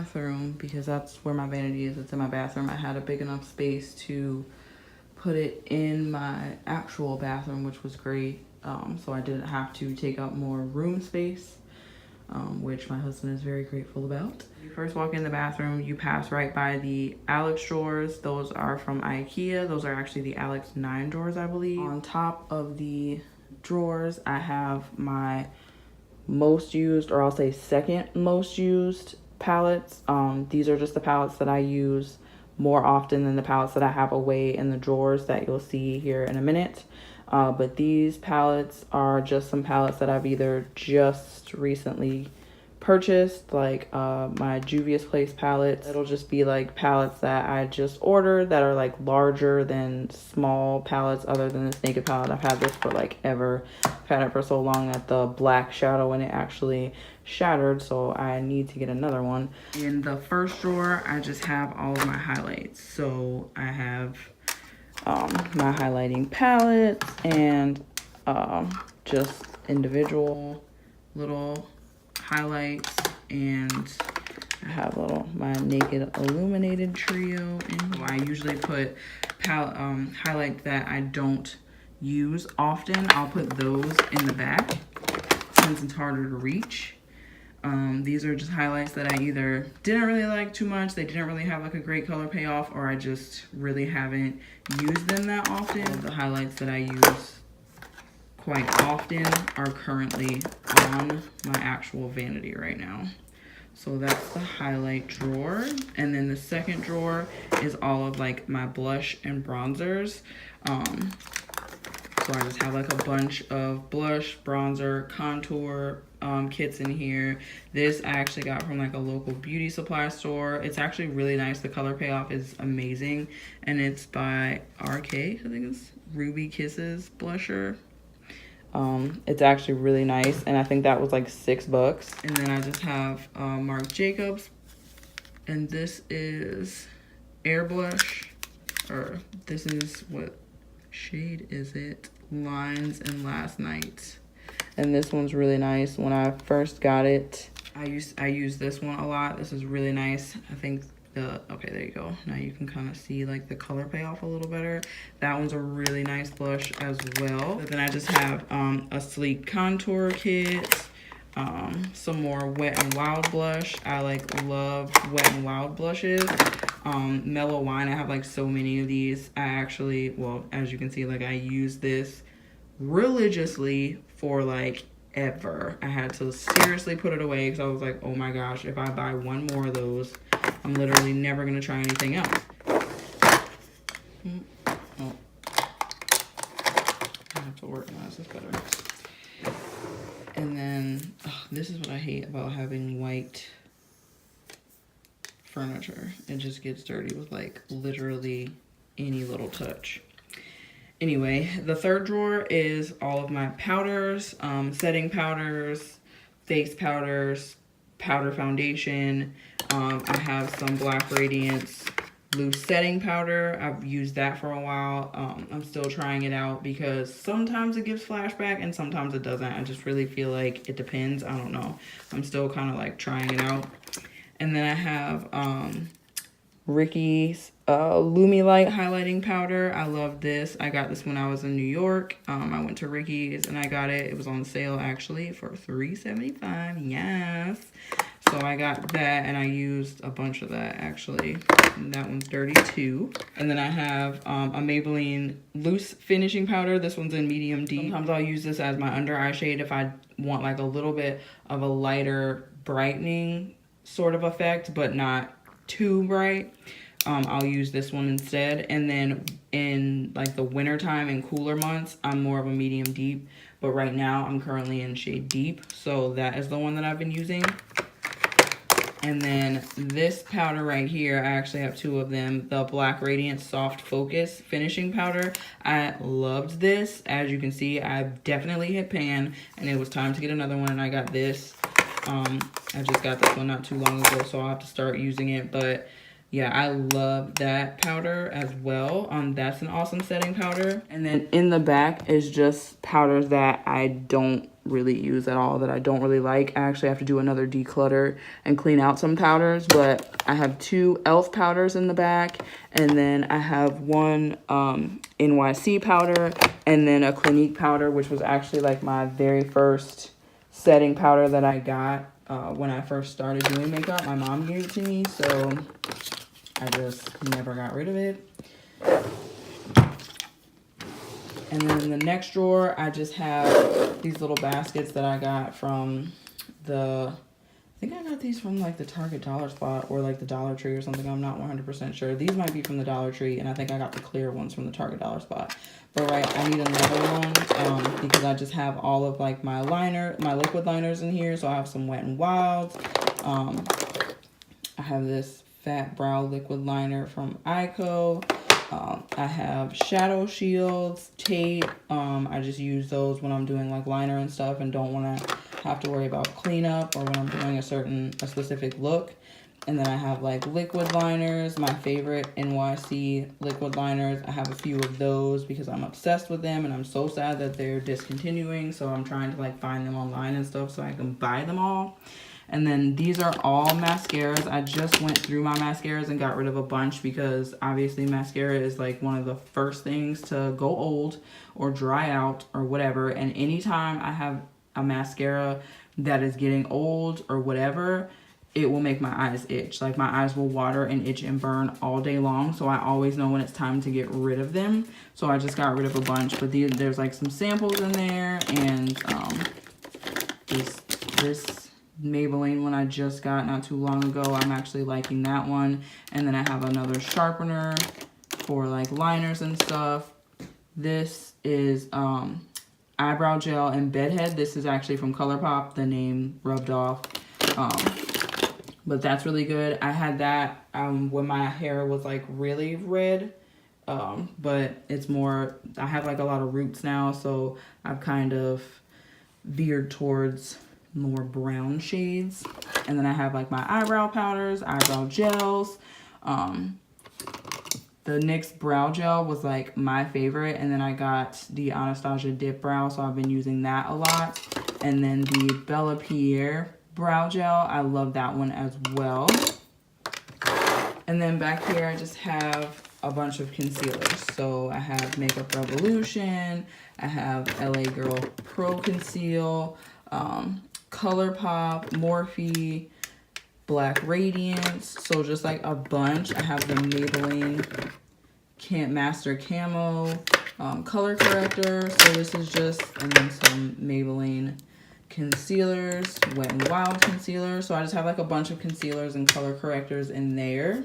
bathroom, because that's where my vanity is. It's in my bathroom. I had a big enough space to put it in my actual bathroom, which was great. So I didn't have to take up more room space, which my husband is very grateful about. You first walk in the bathroom, you pass right by the Alex drawers. Those are from IKEA. Those are actually the Alex 9 drawers, I believe. On top of the drawers, I have my most used, or I'll say second most used palettes. These are just the palettes that I use more often than the palettes that I have away in the drawers that you'll see here in a minute. But these palettes are just some palettes that I've either just recently purchased, like my Juvia's Place palettes. It'll just be like palettes that I just ordered that are like larger than small palettes other than this naked palette. I've had this for like ever. I've had it for so long that the black shadow in it actually shattered, so I need to get another one. In the first drawer, I just have all of my highlights. So I have my highlighting palettes and just individual little highlights, and I have my naked illuminated trio in. I usually put highlight that I don't use often. I'll put those in the back since it's harder to reach. These are just highlights that I either didn't really like too much, they didn't really have like a great color payoff, or I just really haven't used them that often. The highlights that I use quite often are currently on my actual vanity right now. So that's the highlight drawer. And then the second drawer is all of like my blush and bronzers. So I just have like a bunch of blush, bronzer, contour kits in here. This I actually got from like a local beauty supply store. It's actually really nice. The color payoff is amazing. And it's by RK, I think it's Ruby Kisses blusher. It's actually really nice, and I think that was like $6. And then I just have Marc Jacobs, and this is Air Blush, or this is, what shade is it? Lines and Last Night. And this one's really nice. When I first got it, I use this one a lot. This is really nice. I think okay, there you go. Now you can kind of see like the color payoff a little better. That one's a really nice blush as well. But then I just have a sleek contour kit, some more Wet and Wild blush. I like love Wet and Wild blushes. Mellow Wine, I have like so many of these. I actually, well, as you can see, like I use this religiously for like ever. I had to seriously put it away because I was like, oh my gosh, if I buy one more of those, I'm literally never gonna try anything else. Oh. I have to organize this better. And then, this is what I hate about having white furniture. It just gets dirty with like literally any little touch. Anyway, the third drawer is all of my powders, setting powders, face powders, powder foundation. I have some Black Radiance loose setting powder. I've used that for a while. I'm still trying it out because sometimes it gives flashback and sometimes it doesn't. I just really feel like it depends. I don't know. I'm still kind of like trying it out. And then I have Ricky's Lumilight highlighting powder. I love this. I got this when I was in New York. I went to Ricky's and I got it. It was on sale actually for $3.75. Yes. So I got that and I used a bunch of that actually. And that one's dirty too. And then I have a Maybelline loose finishing powder. This one's in medium deep. Sometimes I'll use this as my under eye shade if I want like a little bit of a lighter brightening sort of effect, but not too bright. I'll use this one instead. And then in like the winter time and cooler months, I'm more of a medium deep, but right now I'm currently in shade deep, so that is the one that I've been using. And then this powder right here, I actually have two of them, the Black Radiance Soft Focus finishing powder. I loved this. As you can see, I definitely hit pan and it was time to get another one, and I got this. I just got this one not too long ago, so I'll have to start using it. But yeah, I love that powder as well. That's an awesome setting powder. And then in the back is just powders that I don't really use at all, that I don't really like. I actually have to do another declutter and clean out some powders, but I have 2 e.l.f. powders in the back, and then I have 1 NYC powder, and then a Clinique powder, which was actually like my very first setting powder that I got when I first started doing makeup. My mom gave it to me, so I just never got rid of it. And then in the next drawer, I just have these little baskets that I got from I think I got these from like the Target dollar spot or like the Dollar Tree or something. I'm not 100% sure. These might be from the Dollar Tree, and I think I got the clear ones from the Target dollar spot. But right, I need another one because I just have all of like my liquid liners in here. So I have some Wet n Wilds. I have this Fat Brow liquid liner from Ico. I have shadow shields, tape. I just use those when I'm doing like liner and stuff and don't want to have to worry about cleanup, or when I'm doing a specific look. And then I have like liquid liners, my favorite NYC liquid liners. I have a few of those because I'm obsessed with them, and I'm so sad that they're discontinuing. So I'm trying to like find them online and stuff so I can buy them all. And then these are all mascaras. I just went through my mascaras and got rid of a bunch because obviously mascara is like one of the first things to go old or dry out or whatever. And anytime I have a mascara that is getting old or whatever, it will make my eyes itch. Like my eyes will water and itch and burn all day long. So I always know when it's time to get rid of them. So I just got rid of a bunch. But there's like some samples in there, and this Maybelline one I just got not too long ago. I'm actually liking that one. And then I have another sharpener for like liners and stuff. This is eyebrow gel and bedhead. This is actually from ColourPop. The name rubbed off. But that's really good. I had that when my hair was like really red. But it's more, I have like a lot of roots now, so I've kind of veered towards more brown shades. And then I have like my eyebrow powders, eyebrow gels. The NYX brow gel was like my favorite, and then I got the Anastasia Dip Brow, so I've been using that a lot. And then the Bella Pierre brow gel, I love that one as well. And then back here I just have a bunch of concealers. So I have Makeup Revolution, I have LA Girl Pro Conceal, ColourPop, Morphe, Black Radiance. So just like a bunch. I have the Maybelline Master Camo color corrector. So this is just, and then some Maybelline concealers, Wet n Wild concealer. So I just have like a bunch of concealers and color correctors in there.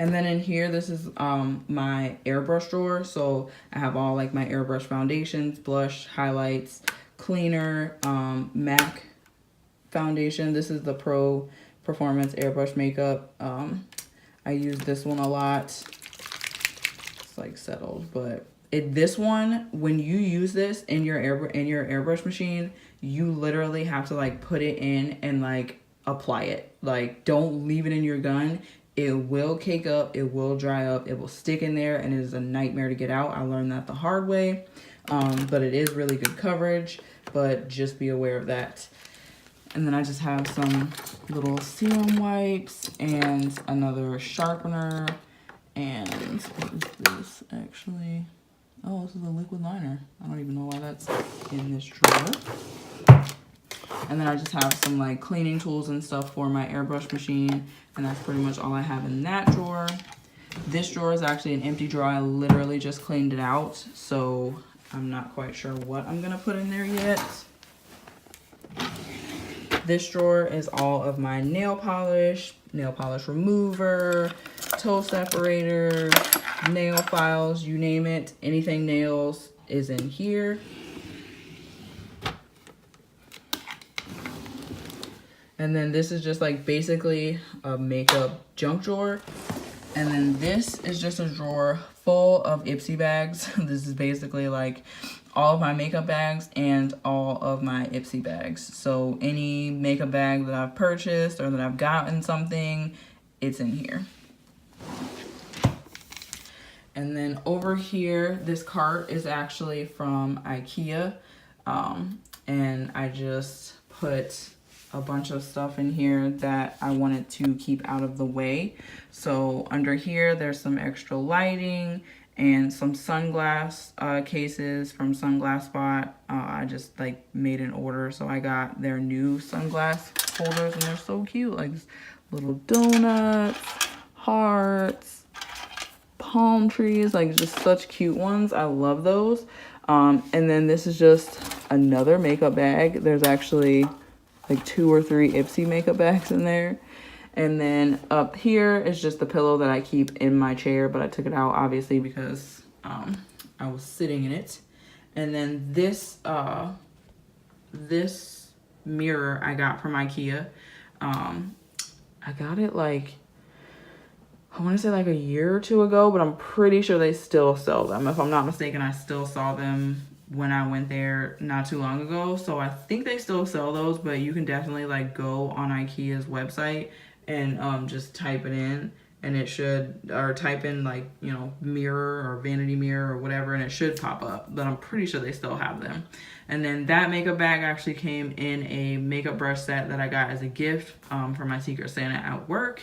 And then in here, this is my airbrush drawer. So I have all like my airbrush foundations, blush, highlights, cleaner, MAC foundation. This is the Pro Performance Airbrush Makeup. I use this one a lot. It's like settled, but this one, when you use this in your airbrush machine, you literally have to like put it in and like apply it. Like don't leave it in your gun. It will cake up, it will dry up, it will stick in there, and it is a nightmare to get out. I learned that the hard way, but it is really good coverage, but just be aware of that. And then I just have some little serum wipes and another sharpener. And what is this actually? Oh, this is a liquid liner. I don't even know why that's in this drawer. And then I just have some like cleaning tools and stuff for my airbrush machine. And that's pretty much all I have in that drawer. This drawer is actually an empty drawer. I literally just cleaned it out. So I'm not quite sure what I'm gonna put in there yet. This drawer is all of my nail polish remover, toe separator, nail files, you name it. Anything nails is in here. And then this is just like basically a makeup junk drawer. And then this is just a drawer full of Ipsy bags. This is basically like all of my makeup bags and all of my Ipsy bags. So any makeup bag that I've purchased or that I've gotten something, it's in here. And then over here, this cart is actually from IKEA. And I just put a bunch of stuff in here that I wanted to keep out of the way. So under here, there's some extra lighting and some sunglass cases from Sunglass Spot. I just like made an order, so I got their new sunglass holders, and they're so cute. Like little donuts, hearts, palm trees, like just such cute ones. I love those. And then this is just another makeup bag. There's actually like 2 or 3 Ipsy makeup bags in there. And then up here is just the pillow that I keep in my chair, but I took it out obviously because I was sitting in it. And then this this mirror I got from IKEA. I got it like, I want to say like a year or 2 ago, but I'm pretty sure they still sell them. If I'm not mistaken, I still saw them when I went there not too long ago. So I think they still sell those, but you can definitely like go on IKEA's website and just type it in, and it should, or type in like, you know, mirror or vanity mirror or whatever, and it should pop up. But I'm pretty sure they still have them. And then that makeup bag actually came in a makeup brush set that I got as a gift for my Secret Santa at work.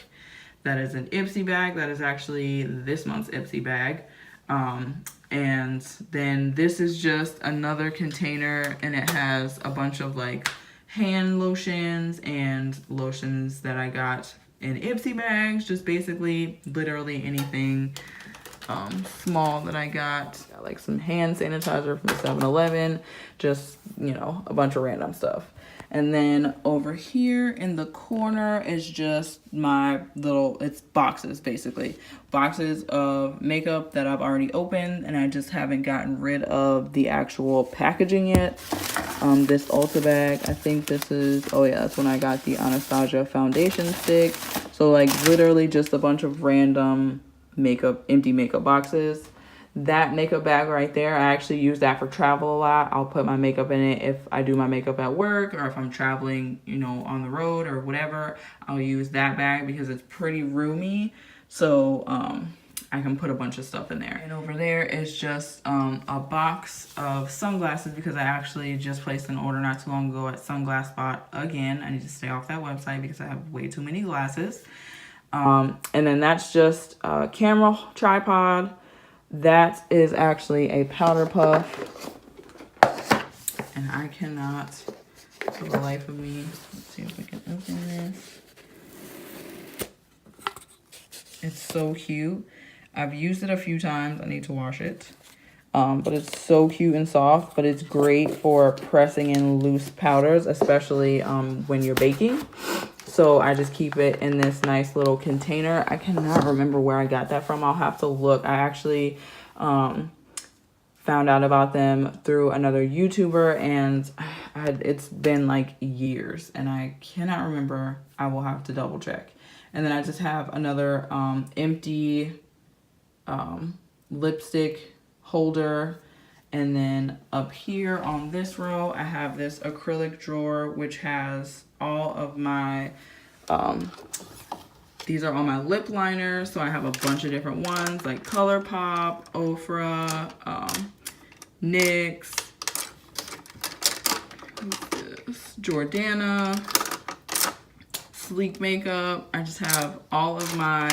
That is an Ipsy bag. That is actually this month's Ipsy bag. And then this is just another container, and it has a bunch of like hand lotions and lotions that I got in Ipsy bags. Just basically literally anything small that I got. Like some hand sanitizer from 7-Eleven, just, you know, a bunch of random stuff. And then over here in the corner is just my little, it's boxes basically. Boxes of makeup that I've already opened, and I just haven't gotten rid of the actual packaging yet. This Ulta bag, I think this is, oh yeah, that's when I got the Anastasia foundation stick. So like literally just a bunch of random makeup, empty makeup boxes. That makeup bag right there, I actually use that for travel a lot. I'll put my makeup in it if I do my makeup at work, or if I'm traveling, you know, on the road or whatever. I'll use that bag because it's pretty roomy. So I can put a bunch of stuff in there. And over there is just a box of sunglasses, because I actually just placed an order not too long ago at Sunglass Spot again. I need to stay off that website because I have way too many glasses. And then that's just a camera tripod. That is actually a powder puff, and I cannot, for the life of me, let's see if we can open this. It's so cute. I've used it a few times. I need to wash it. But it's so cute and soft, but it's great for pressing in loose powders, especially when you're baking. So I just keep it in this nice little container. I cannot remember where I got that from. I'll have to look. I actually found out about them through another YouTuber, and it's been like years, and I cannot remember. I will have to double check. And then I just have another empty lipstick holder. And then up here on this row, I have this acrylic drawer, which has all of my, these are all my lip liners. So I have a bunch of different ones like ColourPop, Ofra, NYX, Jordana, Sleek Makeup. I just have all of my,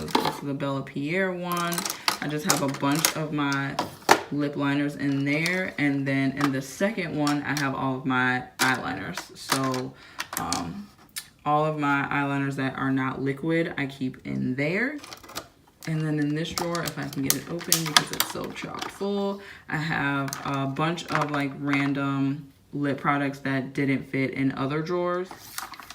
this is the Bella Pierre one. I just have a bunch of my lip liners in there, and then in the second one I have all of my eyeliners. So all of my eyeliners that are not liquid I keep in there. And then in this drawer, if I can get it open because it's so chock full, I have a bunch of like random lip products that didn't fit in other drawers.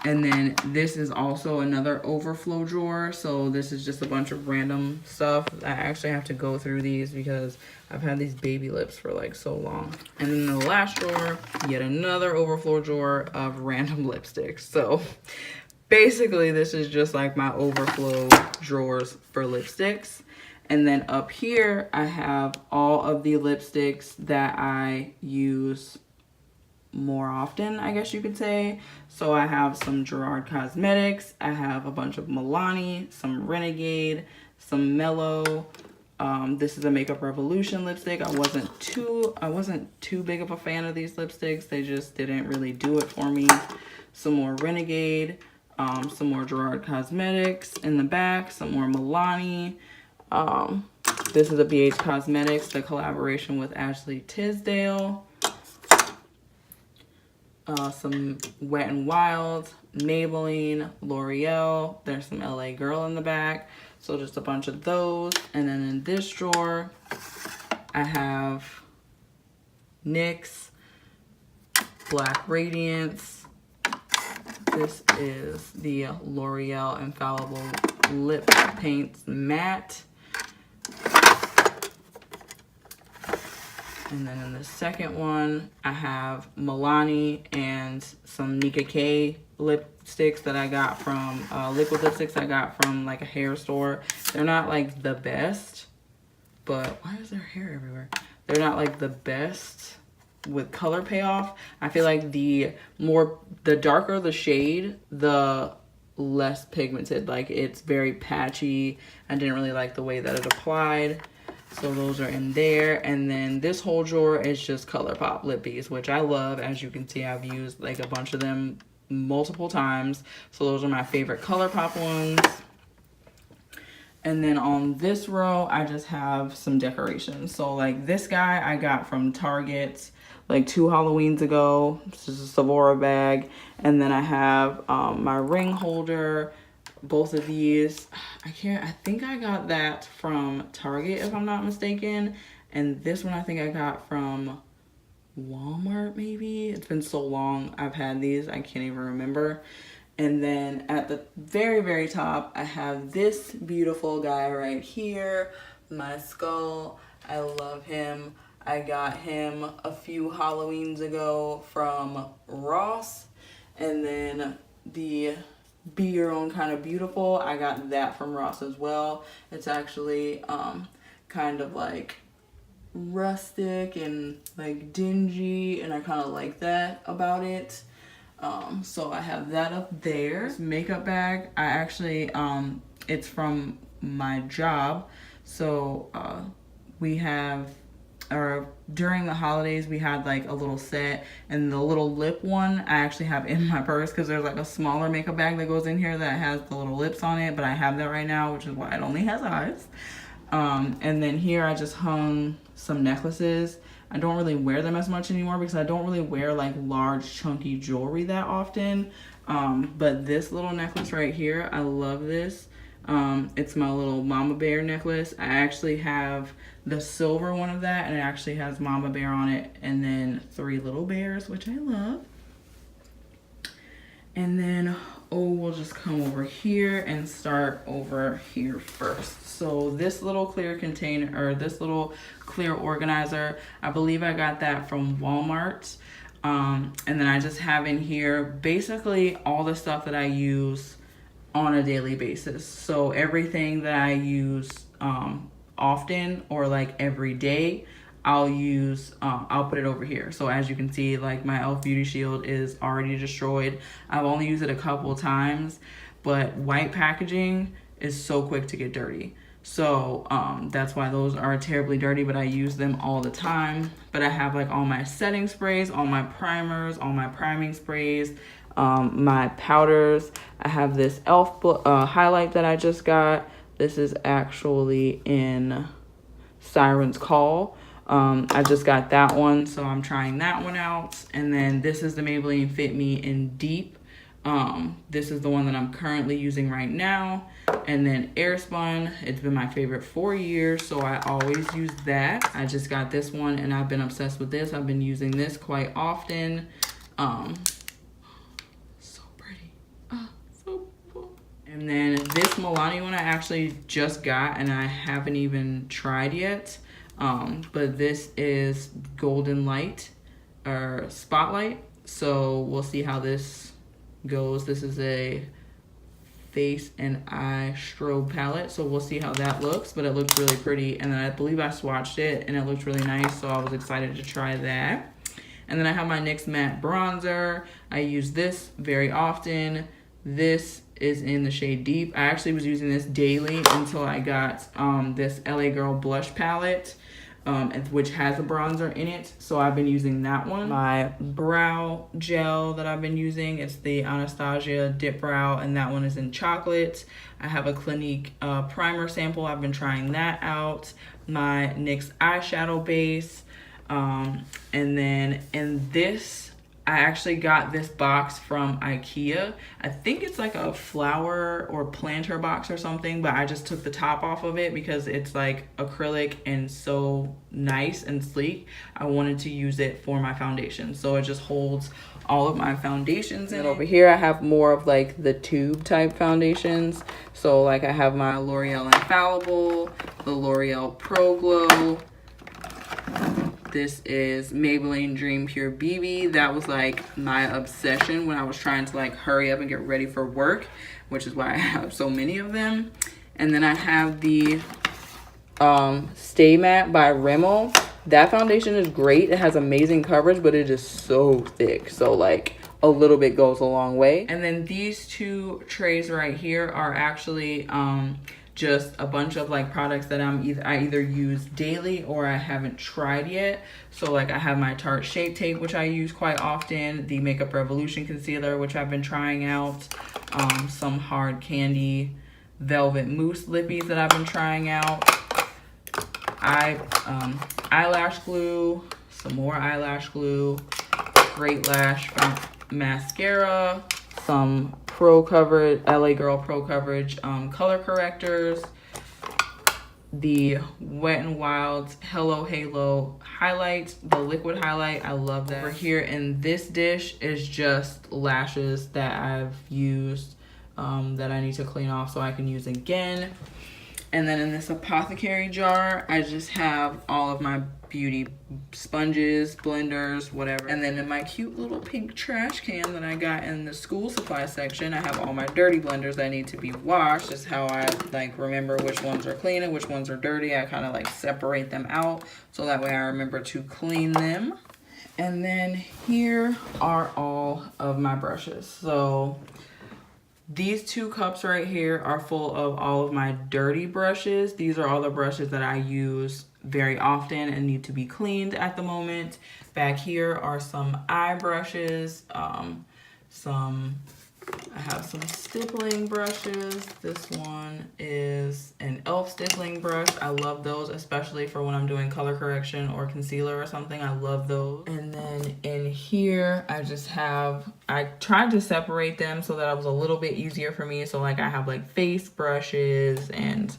And then this is also another overflow drawer. So this is just a bunch of random stuff. I actually have to go through these because I've had these baby lips for like so long. And then the last drawer, yet another overflow drawer of random lipsticks. So basically this is just like my overflow drawers for lipsticks. And then up here, I have all of the lipsticks that I use more often, I guess you could say. So I have some Gerard Cosmetics, I have a bunch of Milani, some Renegade, some Mellow, This is a Makeup Revolution lipstick. I wasn't too big of a fan of these lipsticks. They just didn't really do it for me. Some more Renegade, some more Gerard Cosmetics in the back, some more Milani. This is a BH Cosmetics, the collaboration with Ashley Tisdale. Some Wet n Wild, Maybelline, L'Oreal. There's some LA Girl in the back. So just a bunch of those. And then in this drawer, I have NYX, Black Radiance. This is the L'Oreal Infallible Lip Paints Matte. And then in the second one, I have Milani and some Nika K lipsticks that I got from, liquid lipsticks I got from like a hair store. They're not like the best, but why is there hair everywhere? They're not like the best with color payoff. I feel like the darker the shade, the less pigmented. Like it's very patchy. I didn't really like the way that it applied. So those are in there. And then this whole drawer is just ColourPop lippies, which I love. As you can see, I've used like a bunch of them multiple times. So those are my favorite ColourPop ones. And then on this row, I just have some decorations. So like this guy I got from Target like 2 Halloweens ago. This is a Sephora bag. And then I have my ring holder. Both of these, I think I got that from Target if I'm not mistaken. And this one I think I got from Walmart maybe. It's been so long I've had these, I can't even remember. And then at the very, very top, I have this beautiful guy right here, my skull. I love him. I got him a few Halloweens ago from Ross. And then the Be Your Own Kind of Beautiful, I got that from Ross as well. It's actually kind of like rustic and like dingy, and I kind of like that about it. So I have that up there. This makeup bag, I actually it's from my job. So we have, or during the holidays, we had like a little set, and the little lip one I actually have in my purse because there's like a smaller makeup bag that goes in here that has the little lips on it, but I have that right now, which is why it only has eyes. And then here I just hung some necklaces. I don't really wear them as much anymore because I don't really wear like large chunky jewelry that often. But this little necklace right here, I love this. It's my little mama bear necklace. I actually have the silver one of that, and it actually has mama bear on it, and then 3 little bears, which I love. And then we'll just come over here and start over here first. So this little clear container, or this little clear organizer, I believe I got that from Walmart. And then I just have in here basically all the stuff that I use on a daily basis. So everything that I use often or like every day, I'll put it over here. So as you can see, like my e.l.f. Beauty Shield is already destroyed. I've only used it a couple times, but white packaging is so quick to get dirty. So that's why those are terribly dirty, but I use them all the time. But I have like all my setting sprays, all my primers, all my priming sprays, my powders. I have this e.l.f. highlight that I just got. This is actually in Siren's Call. I just got that one, so I'm trying that one out. And then this is the Maybelline Fit Me in Deep. This is the one that I'm currently using right now. And then Airspun, it's been my favorite for years, so I always use that. I just got this one and I've been obsessed with this. I've been using this quite often. So pretty. So cool. And then this Milani one I actually just got and I haven't even tried yet. But this is Golden Light or Spotlight. So we'll see how this goes. This is a face and eye strobe palette, so we'll see how that looks, but it looks really pretty. And then I believe I swatched it and it looked really nice, so I was excited to try that. And then I have my NYX matte bronzer. I use this very often. This is in the shade Deep. I actually was using this daily until I got this LA Girl blush palette, which has a bronzer in it. So I've been using that one. My brow gel that I've been using, it's the Anastasia Dip Brow, and that one is in chocolate. I have a Clinique primer sample. I've been trying that out. My NYX eyeshadow base. And then in this, I actually got this box from IKEA. I think it's like a flower or planter box or something, but I just took the top off of it because it's like acrylic and so nice and sleek. I wanted to use it for my foundation. So it just holds all of my foundations in it. Over here I have more of like the tube type foundations. So like I have my L'Oreal Infallible, the L'Oreal Pro Glow. This is Maybelline Dream Pure BB. That was like my obsession when I was trying to like hurry up and get ready for work, which is why I have so many of them. And then I have the Stay Matte by Rimmel. That foundation is great. It has amazing coverage, but it is so thick. So like a little bit goes a long way. And then these two trays right here are actually just a bunch of like products that I either use daily or I haven't tried yet. So like I have my Tarte Shape Tape, which I use quite often, the Makeup Revolution concealer, which I've been trying out, some Hard Candy Velvet Mousse lippies that I've been trying out, eyelash glue, some more eyelash glue, Great Lash mascara, some Pro Coverage, LA Girl Pro Coverage color correctors, the Wet n Wild Hello Halo highlight, the liquid highlight. I love that. Over here in this dish is just lashes that I've used that I need to clean off so I can use again. And then in this apothecary jar, I just have all of my beauty sponges, blenders, whatever. And then in my cute little pink trash can that I got in the school supply section, I have all my dirty blenders that need to be washed. That's how I like remember which ones are clean and which ones are dirty. I kind of like separate them out so that way I remember to clean them. And then here are all of my brushes. So these 2 cups right here are full of all of my dirty brushes. These are all the brushes that I use very often and need to be cleaned at the moment. Back here are some eye brushes, I have some stippling brushes. This one is an e.l.f. stippling brush. I love those, especially for when I'm doing color correction or concealer or something. I love those. And then in here, I tried to separate them so that it was a little bit easier for me. So like I have like face brushes and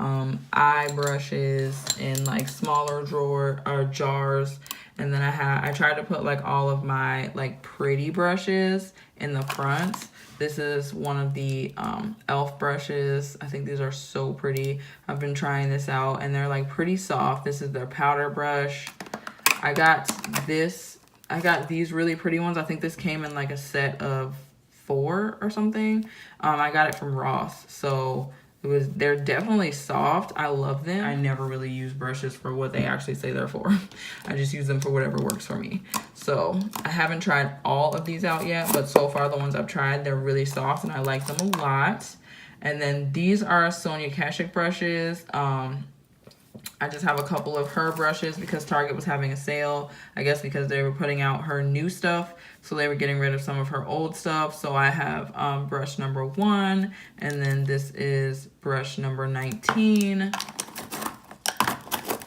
eye brushes in like smaller jars. And then I tried to put like all of my like pretty brushes in the front. This is one of the e.l.f. brushes. I think these are so pretty. I've been trying this out and they're like pretty soft. This is their powder brush. I got these really pretty ones. I think this came in like a set of 4 or something. I got it from Ross. So they're definitely soft. I love them. I never really use brushes for what they actually say they're for. I just use them for whatever works for me. So I haven't tried all of these out yet, but so far the ones I've tried, they're really soft and I like them a lot. And then these are Sonia Kashuk brushes. I just have a couple of her brushes because Target was having a sale. I guess because they were putting out her new stuff. So they were getting rid of some of her old stuff. So I have brush number 1. And then this is brush number 19.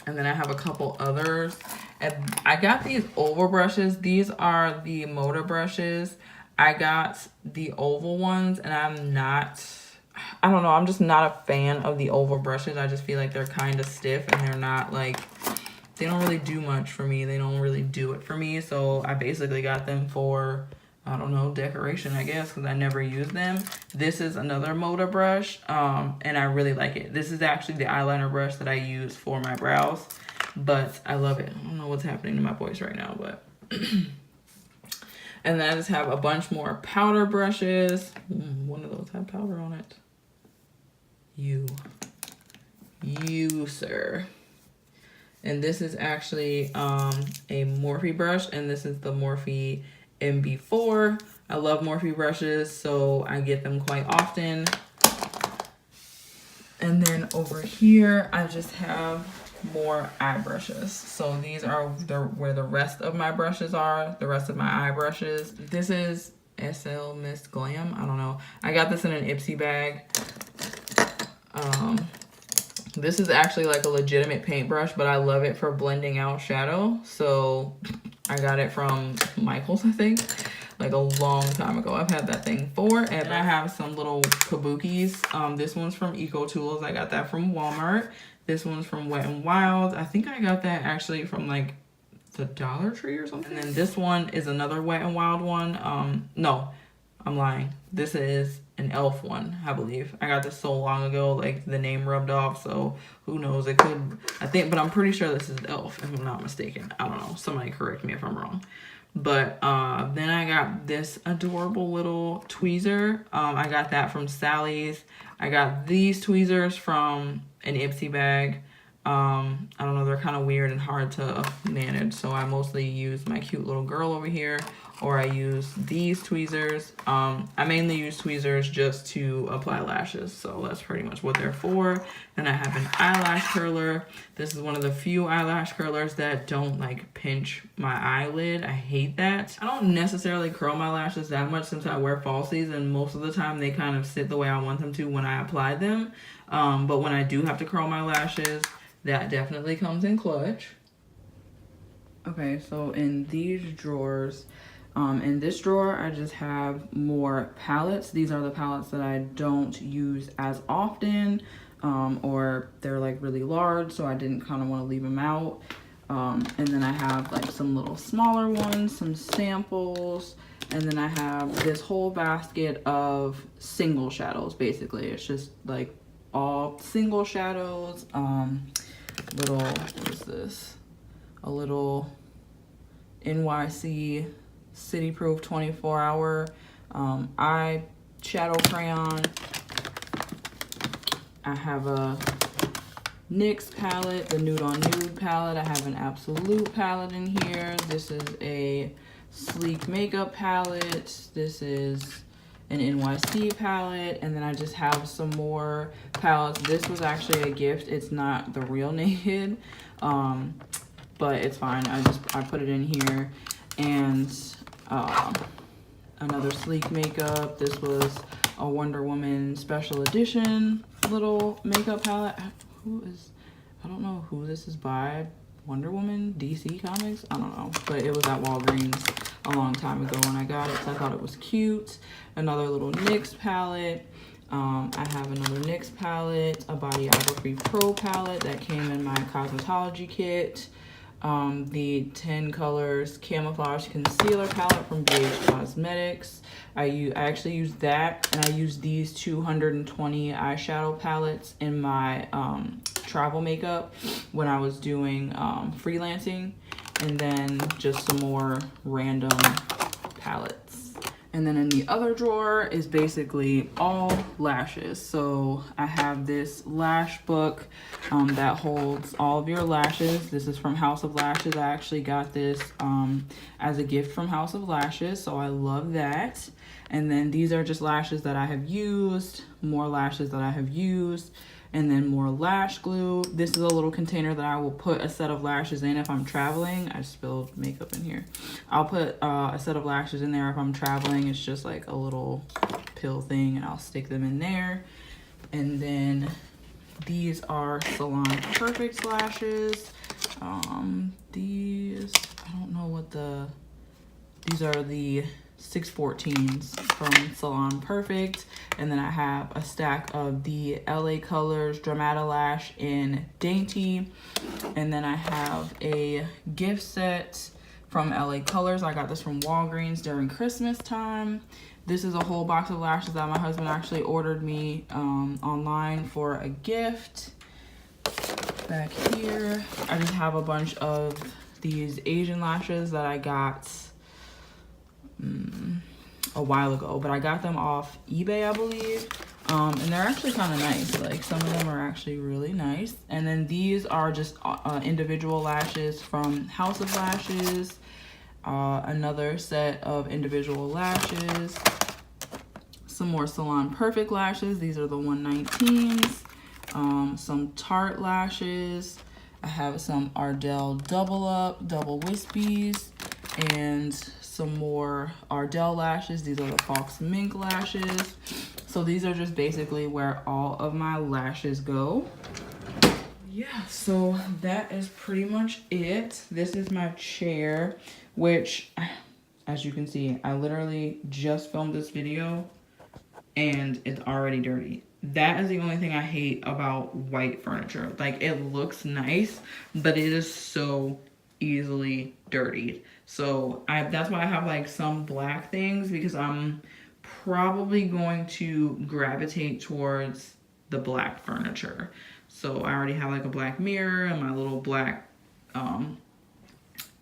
And then I have a couple others. And I got these oval brushes. These are the Moda brushes. I got the oval ones and I don't know, I'm just not a fan of the oval brushes. I just feel like they're kind of stiff and they're not like, they don't really do much for me. They don't really do it for me. So I basically got them for, I don't know, decoration, I guess, because I never use them. This is another Moda brush, and I really like it. This is actually the eyeliner brush that I use for my brows, but I love it. I don't know what's happening to my voice right now, but... And then I just have a bunch more powder brushes. One of those have powder on it. You, sir. And this is actually a Morphe brush, and this is the Morphe MB4. I love Morphe brushes, so I get them quite often. And then over here, I just have more eye brushes. So these are where the rest of my brushes are, the rest of my eye brushes. This is SL Miss Glam. I don't know. I got this in an Ipsy bag. This is actually like a legitimate paintbrush, but I love it for blending out shadow. So I got it from Michael's, I think, like a long time ago. I've had that thing forever. And I have some little kabukis. This one's from Eco Tools. I got that from Walmart. This one's from Wet n Wild. I think I got that actually from like the Dollar Tree or something. And then this one is another Wet n Wild one. No, I'm lying. This is an Elf one, I believe. I got this so long ago, like the name rubbed off, so who knows? It could, I think, but I'm pretty sure this is Elf, if I'm not mistaken. I don't know. Somebody correct me if I'm wrong. But then I got this adorable little tweezer. I got that from Sally's. I got these tweezers from an Ipsy bag. I don't know, they're kind of weird and hard to manage, so I mostly use my cute little girl over here, or I use these tweezers. I mainly use tweezers just to apply lashes, so that's pretty much what they're for. Then I have an eyelash curler. This is one of the few eyelash curlers that don't like pinch my eyelid. I hate that. I don't necessarily curl my lashes that much since I wear falsies, and most of the time they kind of sit the way I want them to when I apply them. But when I do have to curl my lashes, that definitely comes in clutch. Okay, so in these drawers, in this drawer, I just have more palettes. These are the palettes that I don't use as often, or they're like really large, so I didn't kind of want to leave them out. And then I have like some little smaller ones, some samples, and then I have this whole basket of single shadows, basically. It's just like all single shadows. Little, what is this? A little NYC City Proof 24-hour eye shadow crayon. I have a NYX palette, the Nude on Nude palette. I have an Absolute palette in here. This is a Sleek Makeup palette. This is an NYC palette, and then I just have some more palettes. This was actually a gift. It's not the real Naked, but it's fine. I put it in here. And another Sleek Makeup. This was a Wonder Woman special edition little makeup palette. I don't know who this is by. Wonder Woman, DC Comics? I don't know, but it was at Walgreens a long time ago when I got it, so I thought it was cute. Another little NYX palette. I have another NYX palette, a Bodyography Pro palette that came in my cosmetology kit. The 10 Colors Camouflage Concealer palette from BH Cosmetics. I actually used that, and I used these 220 eyeshadow palettes in my travel makeup when I was doing freelancing, and then just some more random palettes. And then in the other drawer is basically all lashes. So I have this lash book that holds all of your lashes. This is from House of Lashes. I actually got this as a gift from House of Lashes, so I love that. And then these are just lashes that I have used, more lashes that I have used, and then more lash glue. This is a little container that I will put a set of lashes in if I'm traveling. I spilled makeup in here. I'll put a set of lashes in there if I'm traveling. It's just like a little pill thing, and I'll stick them in there. And then these are Salon Perfect lashes. These, I don't know what these are the 614s from Salon Perfect. And then I have a stack of the LA Colors Dramatilash in Dainty. And then I have a gift set from LA Colors. I got this from Walgreens during Christmas time. This is a whole box of lashes that my husband actually ordered me online for a gift. Back here, I just have a bunch of these Asian lashes that I got a while ago, but I got them off eBay, I believe, and they're actually kind of nice. Like, some of them are actually really nice. And then these are just individual lashes from House of Lashes. another set of individual lashes, some more Salon Perfect lashes. These are the 119s. Some Tarte lashes. I have some Ardell Double Up, Double Wispies, and some more Ardell lashes. These are the Fox Mink lashes. So these are just basically where all of my lashes go. Yeah, so that is pretty much it. This is my chair, which, as you can see, I literally just filmed this video and it's already dirty. That is the only thing I hate about white furniture. Like, it looks nice, but it is so easily dirtied. So that's why I have like some black things, because I'm probably going to gravitate towards the black furniture. So I already have like a black mirror and my little black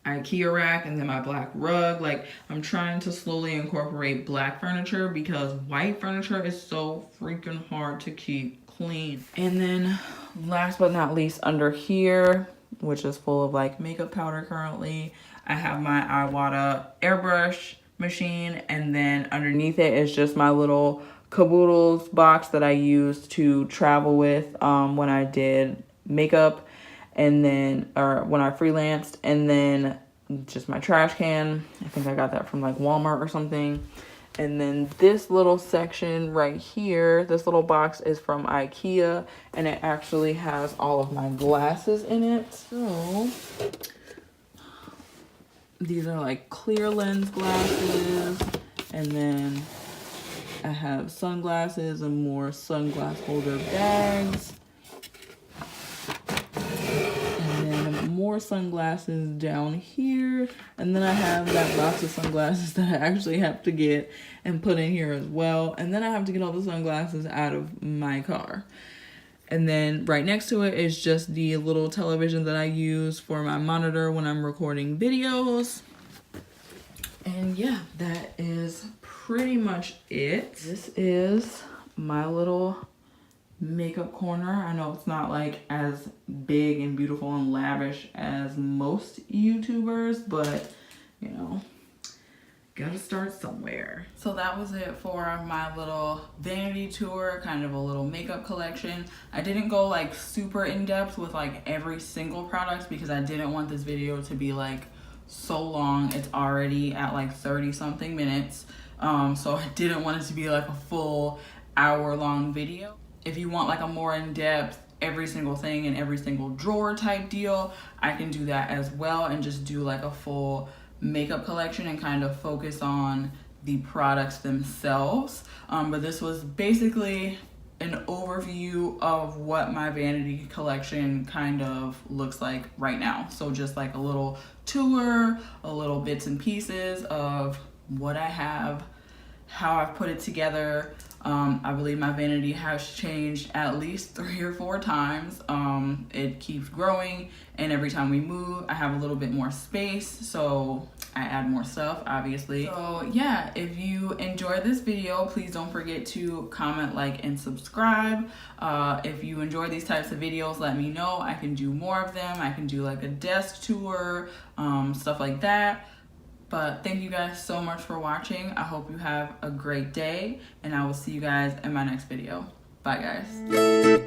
IKEA rack, and then my black rug. Like, I'm trying to slowly incorporate black furniture because white furniture is so freaking hard to keep clean. And then last but not least, under here, which is full of like makeup powder currently, I have my Iwata airbrush machine, and then underneath it is just my little caboodles box that I used to travel with when I did makeup, and then, or when I freelanced, and then just my trash can. I think I got that from like Walmart or something. And then this little section right here, this little box is from IKEA, and it actually has all of my glasses in it. So these are like clear lens glasses, and then I have sunglasses and more sunglass holder bags. And then more sunglasses down here. And then I have that box of sunglasses that I actually have to get and put in here as well. And then I have to get all the sunglasses out of my car. And then right next to it is just the little television that I use for my monitor when I'm recording videos. And yeah, that is pretty much it. This is my little makeup corner. I know it's not like as big and beautiful and lavish as most YouTubers, but you know, gotta start somewhere. So that was it for my little vanity tour, kind of a little makeup collection. I didn't go like super in depth with like every single product because I didn't want this video to be like so long. It's already at like 30 something minutes. So I didn't want it to be like a full hour-long video. If you want like a more in-depth, every single thing in every single drawer type deal, I can do that as well and just do like a full makeup collection and kind of focus on the products themselves. But this was basically an overview of what my vanity collection kind of looks like right now. So just like a little tour, a little bits and pieces of what I have, how I've put it together. I believe my vanity has changed at least 3 or 4 times. It keeps growing, and every time we move, I have a little bit more space, so I add more stuff, obviously. So yeah, if you enjoyed this video, please don't forget to comment, like, and subscribe. If you enjoy these types of videos, let me know. I can do more of them. I can do like a desk tour, stuff like that. But thank you guys so much for watching. I hope you have a great day, and I will see you guys in my next video. Bye, guys.